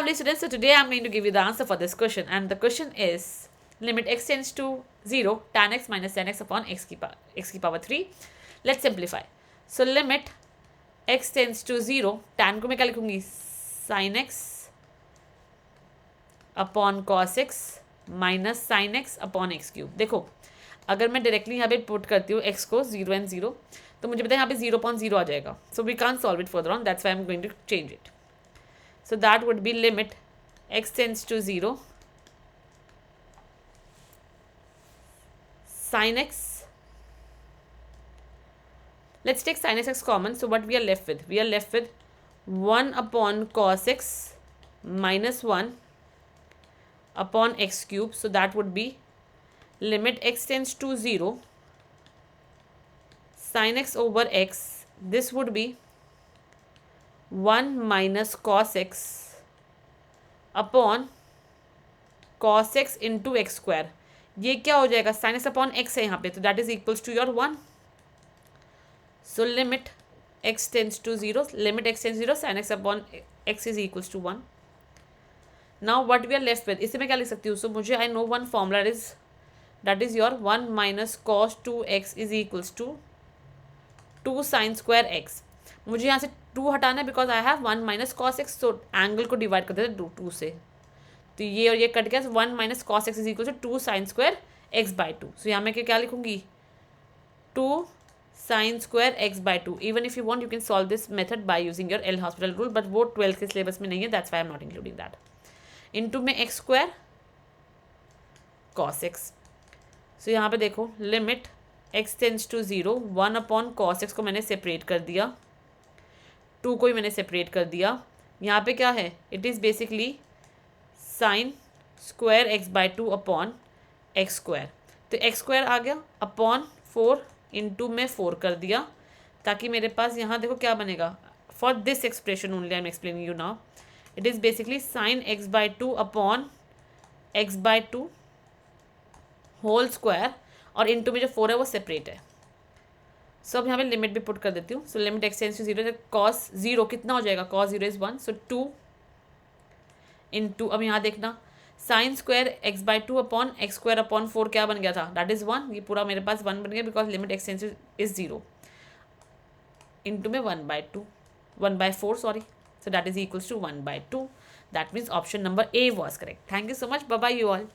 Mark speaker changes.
Speaker 1: lovely students, so today I'm going to give you the answer for this question, and the question is limit x tends to 0 tan x minus tan x upon x की power 3. Let's simplify. So limit x tends to 0, tan को मैं क्या लिखूंगी sin x upon cos x minus sin x upon x cube. देखो अगर मैं directly यहाँ पे पुट करती हूँ x को 0 and 0, तो मुझे पता है यहाँ पे 0/0 आ जाएगा. So we can't solve it further on, that's why I'm going to change it. So that would be limit x tends to 0 sin x. Let's take sin x common. So what we are left with? We are left with 1 upon cos x minus 1 upon x cube. So that would be limit x tends to 0 sin x over x. This would be 1 minus cos x upon cos x into x square. ये क्या हो जाएगा sin x upon x है यहाँ पे, तो that is equals to your 1. So limit x tends to 0, limit x tends to 0 sin x upon x is equals to 1. Now what we are left with, इसे मैं क्या लिख सकती हूँ? So मुझे I know one formula is that is your 1 minus cos 2x is equals to 2 sin square x. मुझे यहाँ से 2 हटाना है because I have 1 minus cos x. तो एंगल को डिवाइड कर देते 2 से, तो ये और ये कट गया. 1 minus cos x is equal to 2 sine square x by 2. So यहाँ मैं क्या लिखूंगी 2 sine square x by 2. Even if you want you can solve this method by using your L hospital rule, but वो 12th के syllabus में नहीं है, that's why I am not including that. Into में x square cos x. So यहाँ पे देखो limit x tends to 0, 1 upon cos x को मैंने सेपरेट कर दिया, 2 को ही मैंने सेपरेट कर दिया. यहाँ पे क्या है, it is basically sign square x by 2 upon x square. तो एक्स स्क्वायर आ गया अपॉन 4 इंटू में 4 कर दिया, ताकि मेरे पास यहाँ देखो क्या बनेगा. For this expression only I am explaining you now. It is basically sine x by 2 upon x by 2 whole square, और इंटू में जो 4 है वो सेपरेट है. सो अब यहाँ पे लिमिट भी पुट कर देती हूँ. So limit x tends to 0, cos 0 कितना हो जाएगा, कॉस 0 इज़ 1. सो 2 इंटू, अब यहाँ देखना sign square x by 2 upon x square upon 4 क्या बन गया था, दैट इज़ 1. ये पूरा मेरे पास 1 बन गया because limit x tends is 0 into में 1/4 sorry. So that is equals to 1/2. That means option number A was correct. Thank you so much. Bye bye you all.